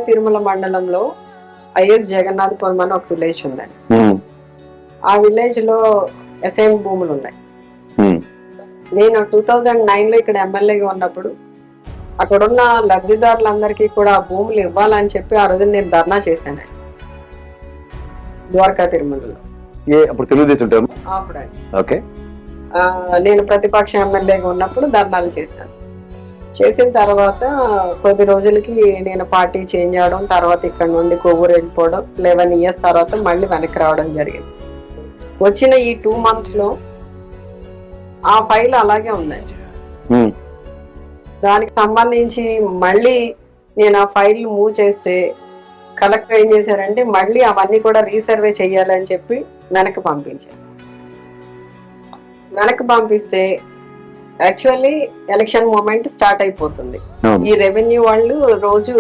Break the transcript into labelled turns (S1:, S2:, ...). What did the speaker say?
S1: తిరుమల మండలంలో ఐఎస్ జగన్నాథపురం అని ఒక విలేజ్ ఉందండి. ఆ విలేజ్ లో ఎస్ఐఎం భూములు ఉన్నాయి. నేను 2009 లో ఇక్కడ ఎమ్మెల్యేగా ఉన్నప్పుడు అక్కడున్న లబ్ధిదారులందరికీ కూడా ఆ భూములు ఇవ్వాలని చెప్పి ఆ రోజు నేను ధర్నా చేశాను ద్వారకా తిరుమలలో.
S2: అప్పుడు తెలుగుదేశం
S1: అప్పుడే నేను ప్రతిపక్ష ఎమ్మెల్యేగా ఉన్నప్పుడు ధర్నాలు చేశాను. చేసిన తర్వాత కొద్ది రోజులకి నేను పార్టీ చేంజ్ అవడం, తర్వాత ఇక్కడ నుండి కొవ్వూరు వెళ్ళిపోవడం, 11 years తర్వాత మళ్ళీ వెనక్కి రావడం జరిగింది. వచ్చిన ఈ 2 months లో ఆ ఫైల్ అలాగే ఉన్నాయి. దానికి సంబంధించి మళ్ళీ నేను ఆ ఫైల్ మూవ్ చేస్తే కలెక్టర్ ఏం చేశారంటే మళ్ళీ అవన్నీ కూడా రీసర్వే చెయ్యాలని చెప్పి వెనక్కి పంపించారు. వెనక్కి పంపిస్తే యాక్చువల్లీ ఎలక్షన్ మూమెంట్ స్టార్ట్ అయిపోతుంది. ఈ రెవెన్యూ వాళ్ళు రోజు